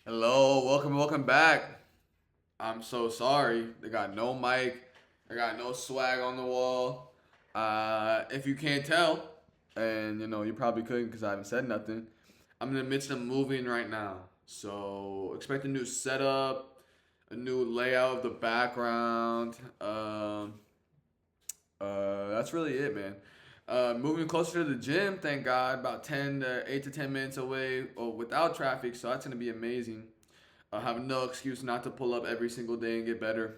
Hello, welcome back. I'm so sorry. They got no mic. I got no swag on the wall. If you can't tell, and you probably couldn't because I haven't said nothing. I'm in the midst of moving right now, so expect a new setup, a new layout of the background. That's really it, man. Moving closer to the gym, thank God, about 8 to 10 minutes away, without traffic, so that's gonna be amazing. I have no excuse not to pull up every single day and get better.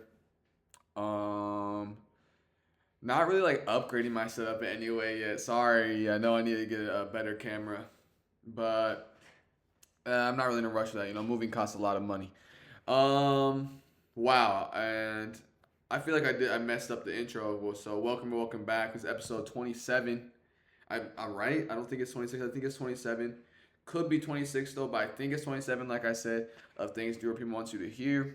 Um, Not really like upgrading my setup in any way yet. Sorry, I know I need to get a better camera, but I'm not really in a rush for that. Moving costs a lot of money. Um, wow, and I feel like I messed up the intro. Well, so welcome back. It's episode 27. I'm right. I don't think it's 26. I think it's 27. Could be 26 though, but I think it's 27. Like I said, of things DIORPIUM wants you to hear.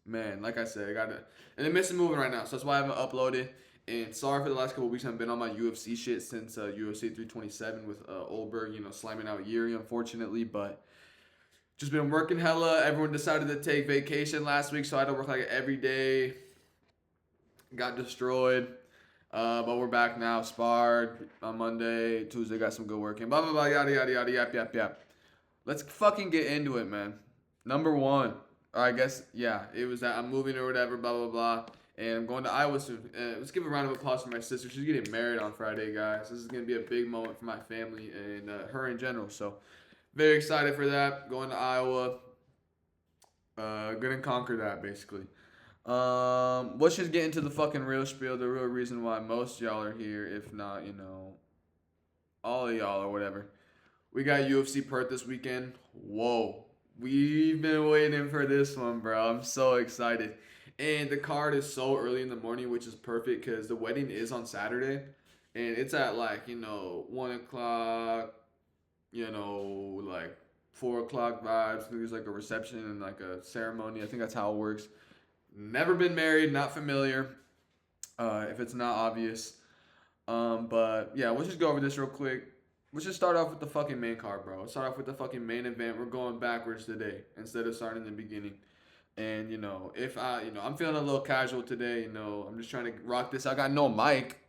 Man, like I said, I gotta, and I'm missing moving right now, so that's why I haven't uploaded. And sorry for the last couple of weeks. I've been on my UFC shit since UFC 327 with Oldberg, slamming out Yuri, unfortunately. But just been working hella. Everyone decided to take vacation last week, so I had to work like every day. Got destroyed. But we're back now. Sparred on Monday. Tuesday got some good work in. Blah, blah, blah, yada, yada, yada, yap, yap, yap. Let's fucking get into it, man. Number one. Or I guess, yeah, it was that I'm moving or whatever, blah, blah, blah. And I'm going to Iowa soon. Let's give a round of applause for my sister. She's getting married on Friday, guys. This is going to be a big moment for my family and her in general. So, very excited for that. Going to Iowa. Gonna conquer that, basically. Let's just get into the fucking real spiel, the real reason why most y'all are here, if not, all of y'all or whatever. We got UFC Perth this weekend. Whoa. We've been waiting for this one, bro. I'm so excited. And the card is so early in the morning, which is perfect because the wedding is on Saturday. And it's at like, 1 o'clock, like 4 o'clock vibes. There's like a reception and like a ceremony. I think that's how it works. Never been married, not familiar. If it's not obvious. But yeah, we'll just go over this real quick. Let's just start off with the fucking main card, bro. Let's start off with the fucking main event. We're going backwards today instead of starting in the beginning. And if I'm feeling a little casual today. I'm just trying to rock this. I got no mic,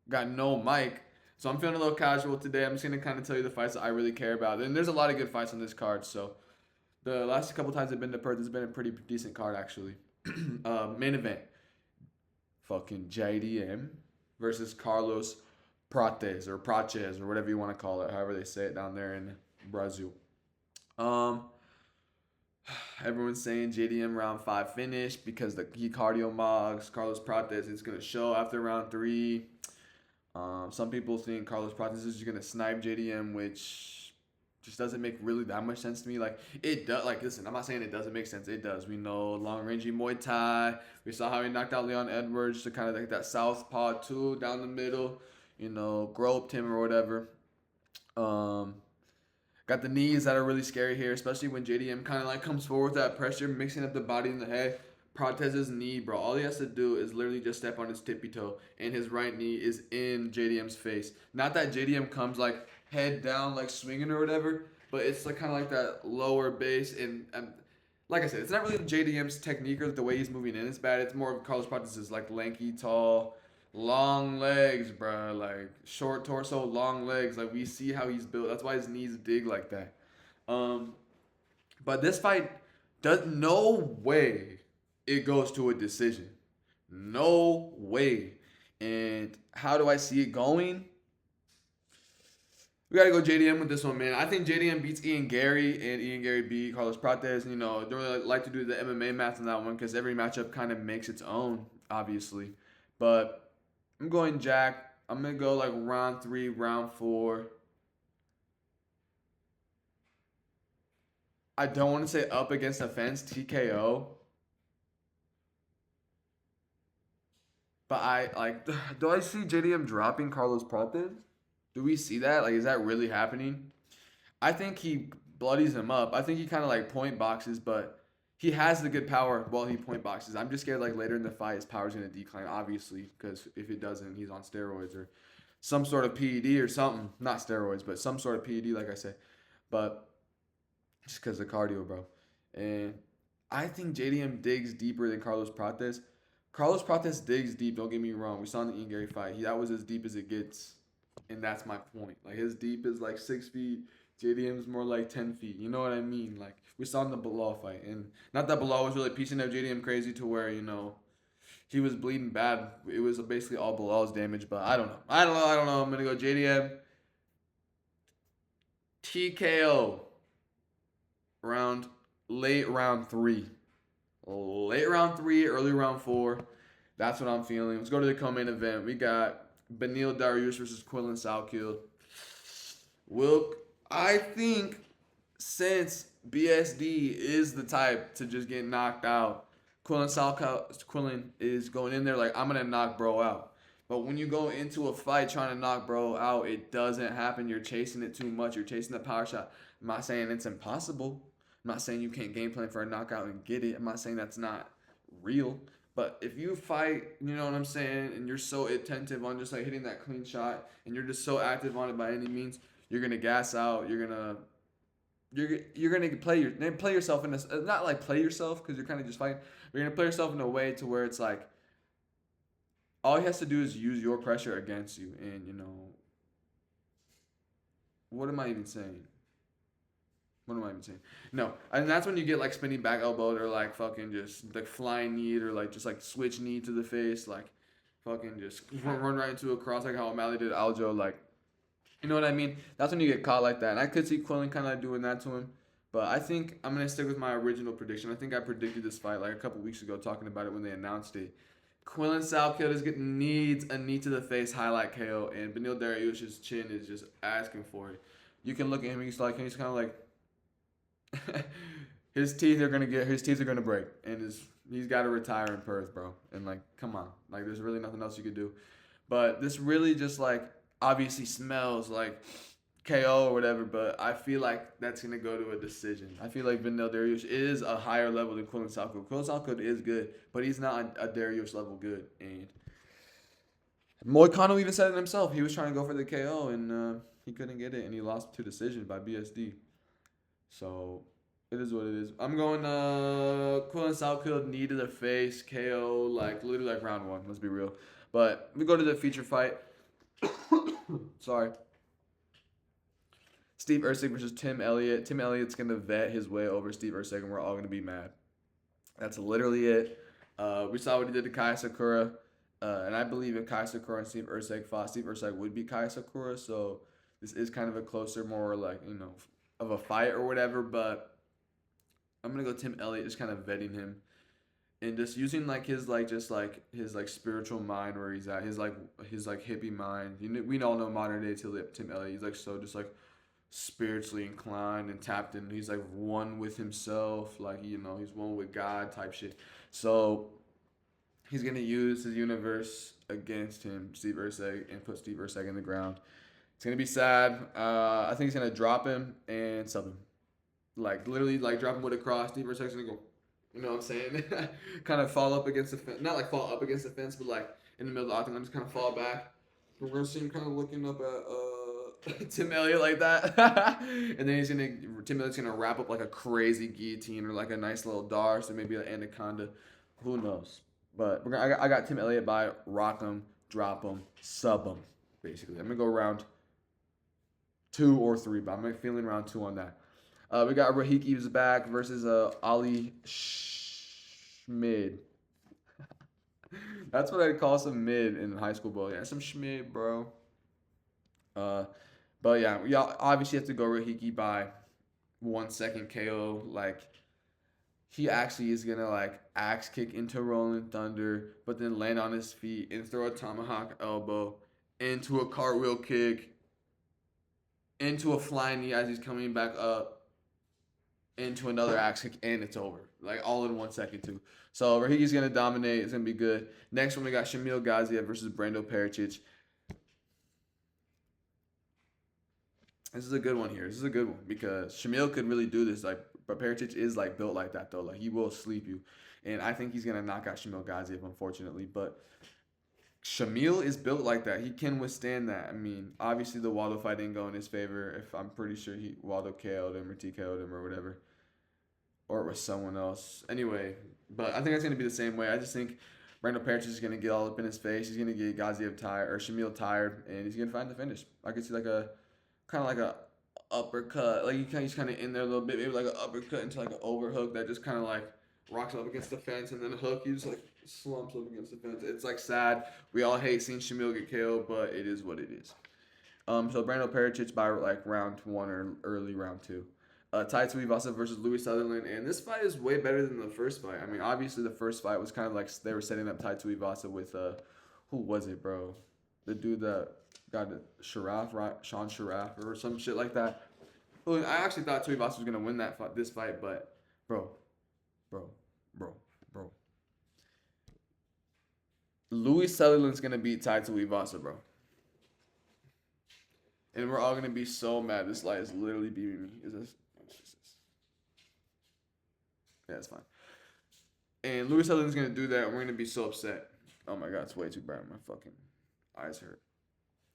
so I'm feeling a little casual today. I'm just gonna kind of tell you the fights that I really care about. And there's a lot of good fights on this card. So the last couple times I've been to Perth, it's been a pretty decent card actually. Main event, fucking JDM versus Carlos Prates or Praches or whatever you want to call it, however they say it down there in Brazil. Um, Everyone's saying JDM round 5 finish because he cardio mogs Carlos Prates is gonna show after round 3. Some people think Carlos Prates is just gonna snipe JDM, which just doesn't make really that much sense to me. Like it does. Like listen, I'm not saying it doesn't make sense. It does. We know long rangey Muay Thai. We saw how he knocked out Leon Edwards to kind of like that southpaw too down the middle. Groped him or whatever. Um, Got the knees that are really scary here, especially when JDM kind of like comes forward with that pressure, mixing up the body and the head. Protez's knee, bro. All he has to do is literally just step on his tippy toe, and his right knee is in JDM's face. Not that JDM comes like head down, like swinging or whatever, but it's like kind of like that lower base. And like I said, it's not really JDM's technique or the way he's moving in is bad. It's more of Carlos Protez's like lanky, tall, long legs, bro. Like short torso, long legs. Like we see how he's built. That's why his knees dig like that. Um, but this fight does no way it goes to a decision. No way. And how do I see it going? We gotta go JDM with this one, man. I think JDM beats Ian Gary, and Ian Gary beat Carlos Prates. Don't really like to do the MMA math on that one because every matchup kind of makes its own, obviously. But I'm going Jack. I'm gonna go like round 3, round 4. I don't want to say up against the fence TKO, but I like. Do I see JDM dropping Carlos Prates? Do we see that? Like, is that really happening? I think he bloodies him up. I think he kind of like point boxes, but he has the good power while he point boxes. I'm just scared like later in the fight his power's gonna decline, obviously, because if it doesn't, he's on steroids or some sort of PED or something. Not steroids, but some sort of PED, like I said. But just because of cardio, bro. And I think JDM digs deeper than Carlos Prates. Carlos Prates digs deep. Don't get me wrong. We saw in the Ian Gary fight. That was as deep as it gets, and that's my point. Like his deep is like 6 feet. JDM's more like 10 feet. You know what I mean? Like we saw in the Bilal fight, and not that Bilal was really piecing up JDM crazy to where he was bleeding bad. It was basically all Bilal's damage, but I don't know. I don't know. I'm gonna go JDM TKO round late round 3. Late round 3, early round 4. That's what I'm feeling. Let's go to the co-main event. We got Beneil Dariush versus Quillen Salkield. I think since BSD is the type to just get knocked out, Quillen is going in there like, I'm going to knock bro out. But when you go into a fight trying to knock bro out, it doesn't happen. You're chasing it too much. You're chasing the power shot. I'm not saying it's impossible. I'm not saying you can't game plan for a knockout and get it. I'm not saying that's not real. But if you fight, you know what I'm saying, and you're so attentive on just like hitting that clean shot, and you're just so active on it by any means, you're gonna gas out. You're gonna play yourself in this. Not like play yourself because you're kind of just fighting. You're gonna play yourself in a way to where it's like all he has to do is use your pressure against you, and what am I even saying? What am I even saying? No, and that's when you get like spinning back elbowed or like fucking just like flying knee or like just like switch knee to the face, like fucking just run right into a cross like how O'Malley did Aljo, like you know what I mean? That's when you get caught like that. And I could see Quillen kind of doing that to him, but I think I'm gonna stick with my original prediction. I think I predicted this fight like a couple weeks ago, talking about it when they announced it. Quillen Salkield needs a knee to the face highlight KO, and Beneil Dariush's chin is just asking for it. You can look at him; he's kind of like. his teeth are gonna break, and he's got to retire in Perth, bro. And like, come on, like there's really nothing else you could do. But this really just like obviously smells like KO or whatever. But I feel like that's gonna go to a decision. I feel like Beneil Dariush is a higher level than Quillen Salkield. Quillen Salkield is good, but he's not a Dariush level good. And Moicano even said it himself. He was trying to go for the KO, and he couldn't get it, and he lost to decision by BSD. So it is what it is. I'm going Quillen Salkield knee to the face, KO, like literally like round 1. Let's be real. But we go to the feature fight. Sorry. Steve Erceg versus Tim Elliott. Tim Elliott's gonna vet his way over Steve Erceg, and we're all gonna be mad. That's literally it. We saw what he did to Kai Sakura, and I believe if Kai Sakura and Steve Erceg fought, Steve Erceg would beat Kai Sakura. So this is kind of a closer, more like of a fight or whatever, but I'm gonna go Tim Elliott, just kind of vetting him and just using like his spiritual mind where he's at, his hippie mind. We all know modern day Tim Elliott. He's like so just like spiritually inclined and tapped in. He's like one with himself, like he's one with God type shit. So he's gonna use his universe against him, Steve Erceg, and put Steve Erceg in the ground. It's going to be sad. I think he's going to drop him and sub him. Like, literally, like, drop him with a cross. Steve Erceg's going to go, you know what I'm saying? Kind of fall up against the fence. Not, like, fall up against the fence, but, like, in the middle of the octagon, just kind of fall back. We're going to see him kind of looking up at Tim Elliott like that. And then Tim Elliott's going to wrap up, like, a crazy guillotine or, like, a nice little Darce or maybe an anaconda. Who knows? But I got Tim Elliott by rock him, drop him, sub him, basically. I'm going to go around 2 or 3, but I'm feeling around 2 on that. We got Rahiki's back versus Ali Schmid. That's what I'd call some mid in high school, bro. Yeah, some Schmid, bro. But yeah, we obviously have to go Rahiki by 1 second KO. Like, he actually is gonna like axe kick into Rolling Thunder, but then land on his feet and throw a tomahawk elbow into a cartwheel kick, into a flying knee as he's coming back up, into another axe kick, and it's over. Like, all in 1 second, too. So, Rahiki's going to dominate. It's going to be good. Next one, we got Shamil Gaziev versus Brando Pericic. This is a good one here. This is a good one because Shamil could really do this. Like, but Pericic is, like, built like that, though. Like, he will sleep you. And I think he's going to knock out Shamil Gaziev, unfortunately. But Shamil is built like that. He can withstand that. I mean, obviously the Waldo fight didn't go in his favor. If I'm pretty sure Waldo KO'd him or TKO'd him or whatever, or it was someone else. Anyway, but I think it's gonna be the same way. I just think Brandon Parrish is gonna get all up in his face. He's gonna get Gaziev tired or Shamil tired, and he's gonna find the finish. I could see like a kind of like a uppercut. Like he's kind of in there a little bit, maybe like an uppercut into like an overhook that just kind of like rocks up against the fence, and then a hook. He just like slumps up against the fence. It's like sad. We all hate seeing Shamil get KO'd, but it is what it is. So Brando Pericic by like round 1 or early round 2. Tai Tuivasa versus Louis Sutherland, and this fight is way better than the first fight. I mean, obviously the first fight was kind of like they were setting up Tai Tuivasa with who was it, bro? The dude that got it, Sharaf, right? Sean Sharaf or some shit like that. Well, I actually thought Tuivasa was gonna win this fight, but bro, bro, bro, bro. Louis Sutherland's gonna beat Tai Tuivasa, bro. And we're all gonna be so mad. This light is literally beaming me. Is this? Yeah, it's fine. And Louis Sutherland's gonna do that, and we're gonna be so upset. Oh my god, it's way too bright. My fucking eyes hurt.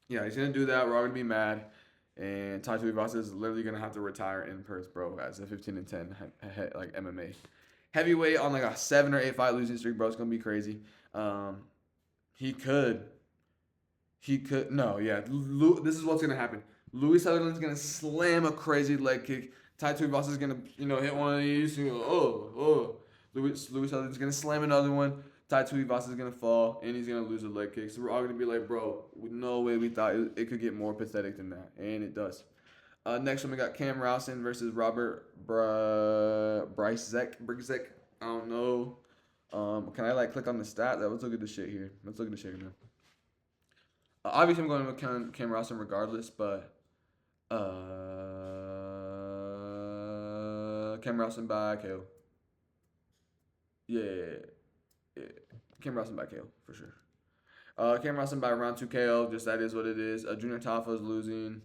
Yeah, he's gonna do that. We're all gonna be mad. And Tai Tuivasa is literally gonna have to retire in Perth, bro, as a 15-10 like MMA heavyweight on like a 7 or 8 fight losing streak, bro. It's gonna be crazy. He could. No, yeah. This is what's gonna happen. Louis Sutherland's gonna slam a crazy leg kick. Tai Tuivasa's gonna, hit one of these. Louis Sutherland's gonna slam another one. Tai Tuivasa's gonna fall, and he's gonna lose a leg kick. So we're all gonna be like, bro, no way we thought it could get more pathetic than that, and it does. Next one we got Cam Rousen versus Robert Bryzek. I don't know. Can I click on the stat? Let's look at this shit here. Man. Obviously, I'm going with Cam Rousen regardless, but Cam Rousen by KO. Yeah. Cam Rousen by KO for sure. Cam Rousen by round 2 KO. Just that is what it is. Junior Tafa is losing.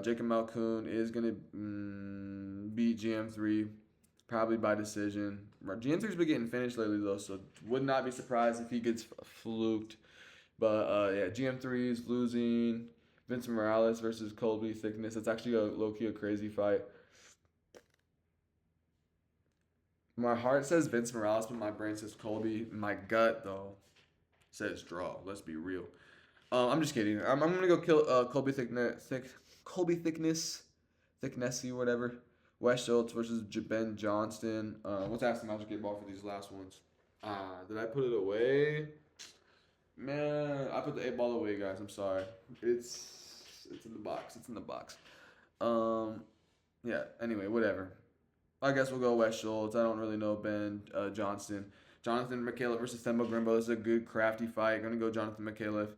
Jacob Malkoon is gonna beat GM3 probably by decision. GM3's been getting finished lately though, so would not be surprised if he gets fluked. But yeah, GM3 is losing. Vince Morales versus Colby Thickness. It's actually a low-key a crazy fight. My heart says Vince Morales, but my brain says Colby. My gut though says draw. Let's be real. I'm just kidding. I'm gonna go kill Colby Thicknessy, whatever. Wes Schultz versus Ben Johnston. Let's ask the Magic 8 Ball for these last ones. Did I put it away? Man, I put the 8 Ball away, guys. I'm sorry. It's in the box. Yeah. Anyway, whatever. I guess we'll go Wes Schultz. I don't really know Ben Johnston. Jonathan McCaleb versus Themba Grimbo. This is a good, crafty fight. Gonna go Jonathan McCaleb.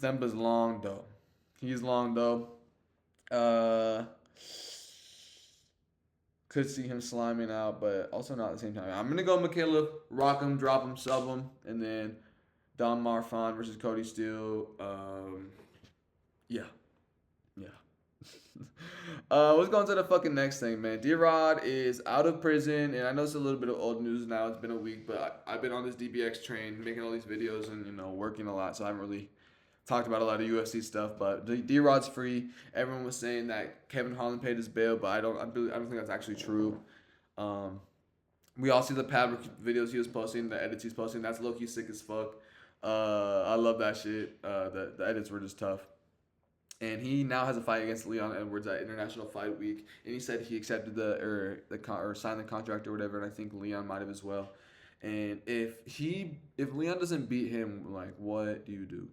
Themba's long though. He's long though. Could see him sliming out, but also not at the same time. I'm gonna go McCaleb, rock him, drop him, sub him, and then Don Marfan versus Cody Steele. Yeah. Let's go on to the fucking next thing, man. D-Rod is out of prison, and I know it's a little bit of old news now. It's been a week, but I've been on this DBX train, making all these videos and, working a lot, so I haven't really talked about a lot of UFC stuff, but D-Rod's free. Everyone was saying that Kevin Holland paid his bail, but I don't think that's actually true. We all see the pad videos he was posting, the edits he's posting. That's low-key sick as fuck. I love that shit. The edits were just tough. And he now has a fight against Leon Edwards at International Fight Week, and he said he accepted or signed the contract or whatever, and I think Leon might have as well. And if Leon doesn't beat him, what do you do?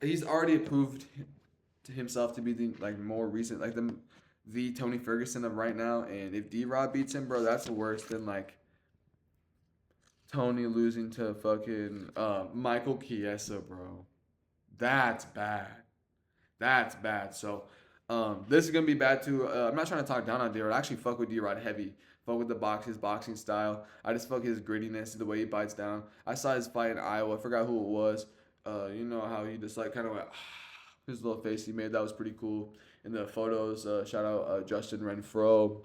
He's already proved to himself to be the more recent, the Tony Ferguson of right now. And if D-Rod beats him, bro, that's worse than Tony losing to fucking Michael Chiesa, bro. That's bad. So this is gonna be bad too. I'm not trying to talk down on D-Rod. I actually fuck with D-Rod heavy. Fuck with his boxing style. I just fuck his grittiness, the way he bites down. I saw his fight in Iowa. I forgot who it was. You know how he just kind of went his little face he made. That was pretty cool. In the photos, shout out Justin Renfro,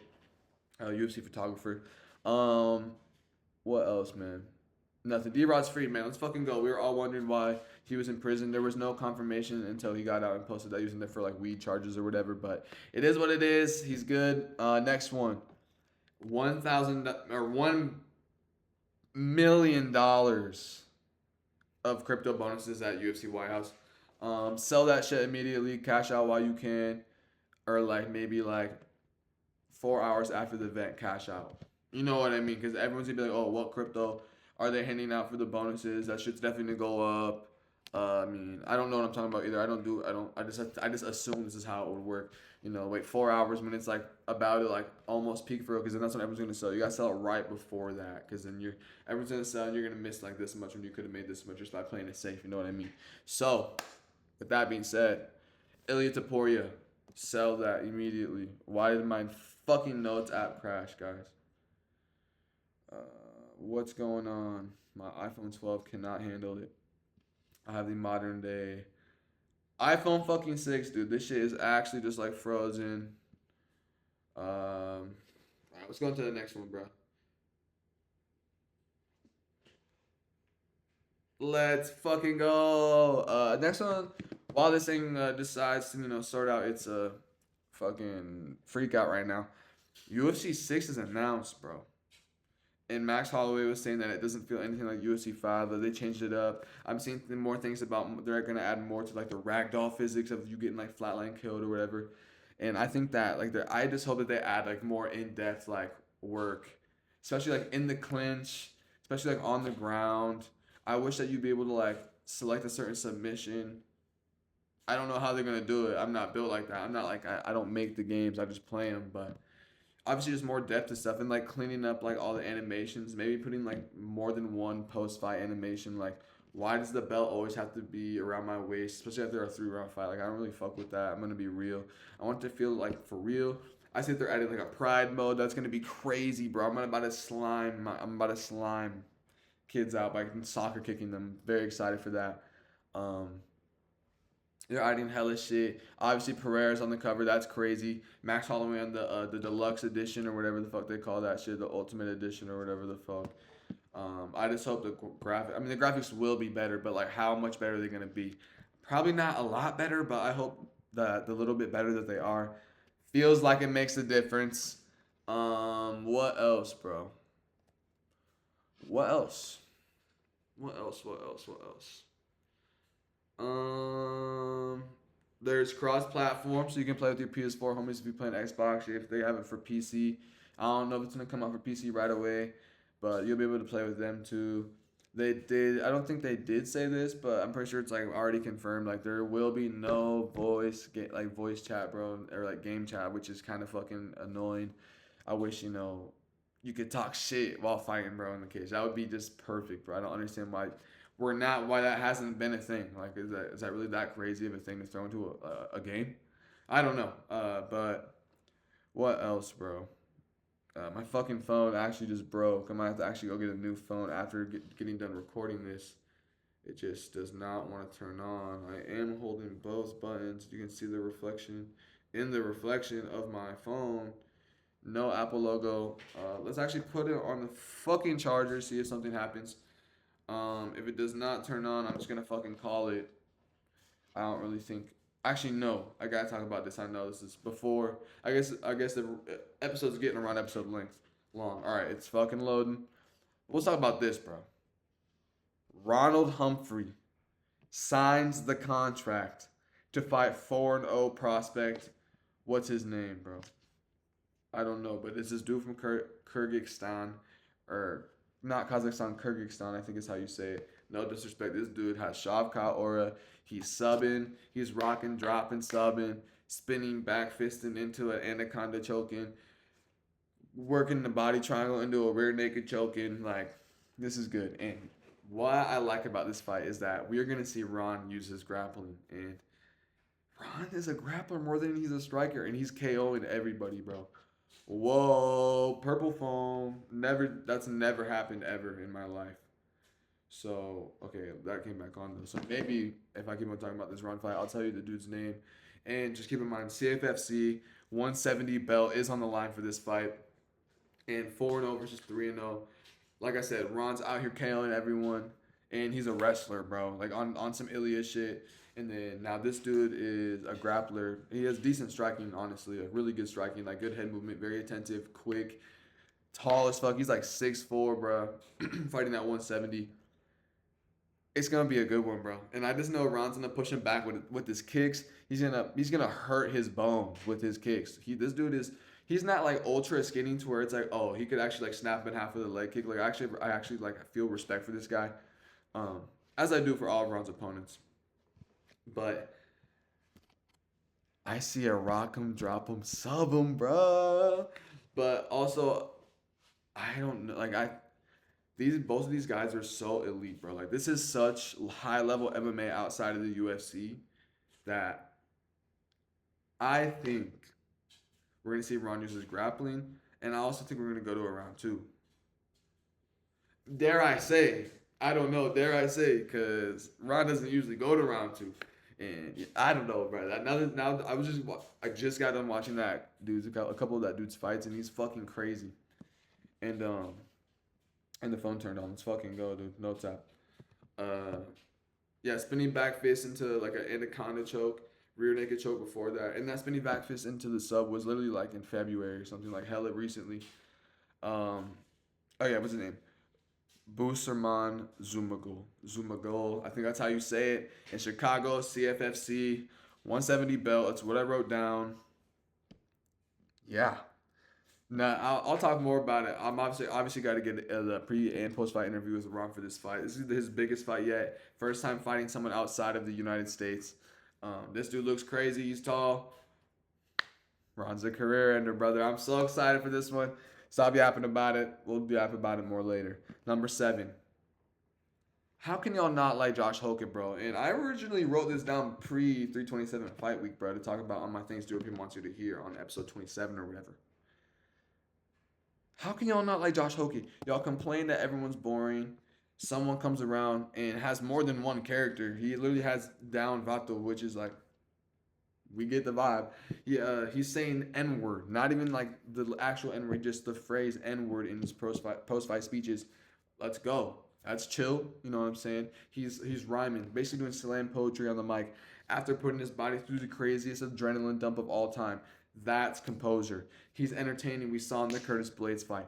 UFC photographer. What else, man? Nothing. D-Rod's free, man. Let's fucking go. We were all wondering why he was in prison. There was no confirmation until he got out and posted that he was in there for like weed charges or whatever. But it is what it is. He's good. Next one. 1,000 or $1 million of crypto bonuses at UFC White House. Sell that shit immediately. Cash out while you can, or like maybe like 4 hours after the event, cash out. You know what I mean? Because everyone's gonna be like, "Oh, what crypto are they handing out for the bonuses? That shit's definitely gonna go up." I mean, I don't know what I'm talking about either. I just assume this is how it would work. Wait 4 hours when it's like about to like almost peak for real, because then that's when everyone's gonna sell. You gotta sell it right before that, because then everyone's gonna sell and you're gonna miss like this much when you could have made this much just by playing it safe. You know what I mean? So, with that being said, Ilya Taporia, sell that immediately. Why did my fucking notes app crash, guys? What's going on? My iPhone 12 cannot handle it. I have the modern day iPhone fucking 6, dude. This shit is actually just like frozen. Alright, let's go into the next one, bro. Let's fucking go. Next one. While this thing decides to sort out its fucking freak out right now, UFC 6 is announced, bro. And Max Holloway was saying that it doesn't feel anything like UFC 5, that they changed it up. I'm seeing more things about they're gonna add more to like the ragdoll physics of you getting like flatline killed or whatever. And I think that like I just hope that they add like more in depth like work, especially like in the clinch, especially like on the ground. I wish that you'd be able to like select a certain submission. I don't know how they're gonna do it. I'm not built like that. I'm not like I don't make the games. I just play them, but obviously just more depth to stuff and like cleaning up like all the animations, maybe putting like more than one post-fight animation. Like, why does the belt always have to be around my waist, especially after a 3-round fight? Like, I don't really fuck with that. I'm gonna be real. I want to feel like for real. I think they're adding like a pride mode that's gonna be crazy, bro. I'm about to slime kids out by soccer kicking them. Very excited for that. um they're adding hella shit. Obviously, Pereira's on the cover. That's crazy. Max Holloway on the deluxe edition or whatever the fuck they call that shit, the ultimate edition or whatever the fuck. I just hope the graphic. I mean, the graphics will be better, but like, how much better are they gonna be? Probably not a lot better, but I hope that the little bit better that they are feels like it makes a difference. What else, bro? What else? What else? What else? What else? Um, there's cross-platform, so you can play with your PS4 homies if you play on Xbox. If they have it for PC, I don't know if it's gonna come out for PC right away, but you'll be able to play with them too. They did. I don't think they did say this, but I'm pretty sure it's like already confirmed. Like, there will be no voice chat, bro, or like game chat, which is kind of fucking annoying. I wish you could talk shit while fighting, bro, in the cage. That would be just perfect, bro. I don't understand why that hasn't been a thing. Like, is that really that crazy of a thing to throw into a game? I don't know. But what else, bro? My fucking phone actually just broke. I might have to actually go get a new phone after getting done recording this. It just does not want to turn on. I am holding both buttons. You can see the reflection in the reflection of my phone. No Apple logo. Let's actually put it on the fucking charger, see if something happens. If it does not turn on, I'm just gonna fucking call it. I don't really think. Actually, no. I gotta talk about this. I know this is before. I guess the episode's getting around episode length long. All right, it's fucking loading. Let's talk about this, bro. Ronald Humphrey signs the contract to fight 4-0 prospect. What's his name, bro? I don't know, but it's this dude from Kyrgyzstan, or not Kazakhstan, Kyrgyzstan, I think is how you say it. No disrespect. This dude has Shavkat aura. He's subbing. He's rocking, dropping, subbing, spinning, back fisting into an anaconda choking, working the body triangle into a rear naked choking. Like, this is good. And what I like about this fight is that we're going to see Ron use his grappling. And Ron is a grappler more than he's a striker. And he's KOing everybody, bro. Whoa, purple foam. That's never happened ever in my life. So, okay, that came back on though. So maybe if I keep on talking about this Ron fight, I'll tell you the dude's name. And just keep in mind, CFFC 170 belt is on the line for this fight. And 4-0 versus 3-0. like I said, Ron's out here KOing everyone, and he's a wrestler, bro. Like on some Ilya shit. And then now this dude is a grappler. He has decent striking, honestly, a really good striking, like good head movement, very attentive, quick, tall as fuck. He's like 6'4", bro, fighting at 170. It's gonna be a good one, bro. And I just know Ron's gonna push him back with his kicks. He's gonna hurt his bones with his kicks. He's not like ultra skinny to where it's like, oh, he could actually like snap in half with a leg kick. Like I actually like feel respect for this guy, as I do for all of Ron's opponents. But I see a rock him, drop him, sub him, bro. But also, I don't know. Like these both of these guys are so elite, bro. Like this is such high level MMA outside of the UFC that I think we're gonna see Ron use his grappling, and I also think we're gonna go to a round 2. Dare I say? I don't know. Dare I say? Because Ron doesn't usually go to round 2. And I don't know, bro. Now I just got done watching that dude's a couple of that dude's fights, and he's fucking crazy. And the phone turned on. Let's fucking go, dude. No tap. Yeah, spinning back fist into like an anaconda choke, rear naked choke before that, and that spinning back fist into the sub was literally like in February or something, like hella recently. Oh yeah, what's his name? Buserman Zumagul. I think that's how you say it. In Chicago, CFFC, 170 belt. That's what I wrote down. Yeah. Now I'll talk more about it. I'm obviously got to get the pre and post fight interview with Ron for this fight. This is his biggest fight yet. First time fighting someone outside of the United States. This dude looks crazy. He's tall. Ron's a career ender, brother. I'm so excited for this one. Stop yapping about it. We'll yap about it more later. Number 7. How can y'all not like Josh Hockett, bro? And I originally wrote this down pre-327 fight week, bro, to talk about on my things DIORPIUM wants you to hear on episode 27 or whatever. How can y'all not like Josh Hockett? Y'all complain that everyone's boring. Someone comes around and has more than one character. He literally has down Vato, which is like, we get the vibe. He's saying N-word, not even like the actual N-word, just the phrase N-word in his post-fight speeches. Let's go. That's chill. You know what I'm saying? He's rhyming, basically doing slam poetry on the mic after putting his body through the craziest adrenaline dump of all time. That's composure. He's entertaining. We saw in the Curtis Blades fight.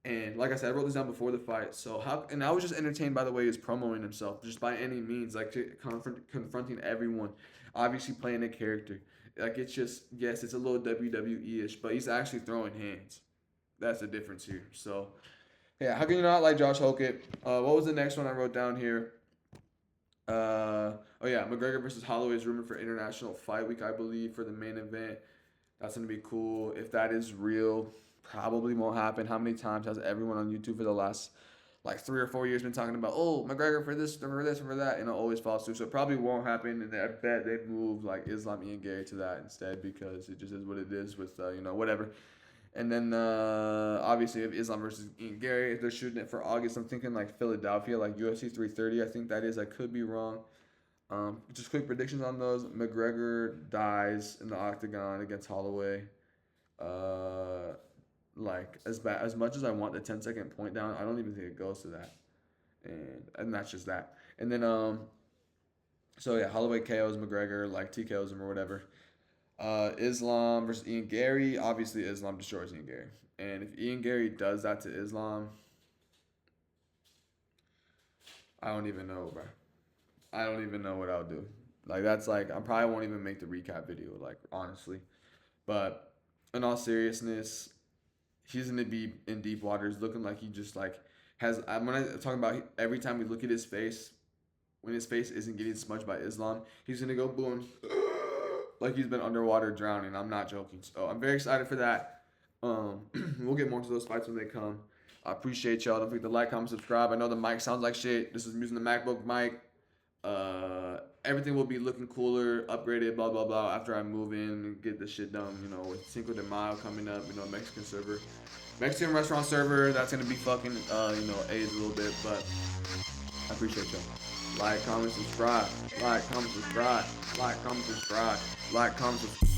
And like I said, I wrote this down before the fight. And I was just entertained by the way he was promoting himself, just by any means, like confronting everyone, obviously playing a character. Like it's just, yes, it's a little WWE-ish, but he's actually throwing hands. That's the difference here. So, yeah, how can you not like Josh Hockett? What was the next one I wrote down here? McGregor versus Holloway is rumored for International Fight Week, I believe, for the main event. That's going to be cool. If that is real, probably won't happen. How many times has everyone on YouTube for the last like 3 or 4 years been talking about, oh, McGregor for this, and for that, and it always falls through. So it probably won't happen, and I bet they'd move like Islam Ian Gary to that instead because it just is what it is with, whatever. And then obviously if Islam versus Ian Gary, if they're shooting it for August, I'm thinking like Philadelphia, like UFC 330, I think that is. I could be wrong. Just quick predictions on those. McGregor dies in the octagon against Holloway. Like as much as I want the 10-second point down, I don't even think it goes to that. And that's just that. And then Holloway KOs McGregor, like TKOs him or whatever. Islam versus Ian Gary, obviously Islam destroys Ian Gary. And if Ian Gary does that to Islam, I don't even know, bro. I don't even know what I'll do. Like that's like I probably won't even make the recap video, like honestly. But in all seriousness, he's gonna be in deep waters, looking like he just like has. I'm gonna talk about every time we look at his face, when his face isn't getting smudged by Islam, he's gonna go boom, like he's been underwater drowning. I'm not joking. So I'm very excited for that. We'll get more to those fights when they come. I appreciate y'all. Don't forget to like, comment, subscribe. I know the mic sounds like shit. This is using the MacBook mic. Everything will be looking cooler, upgraded, blah blah blah. After I move in and get this shit done, with Cinco de Mayo coming up, Mexican restaurant server. That's gonna be fucking, aged a little bit, but I appreciate y'all. Like, comment, subscribe. Like, comment, subscribe. Like, comment, subscribe. Like, comment, subscribe.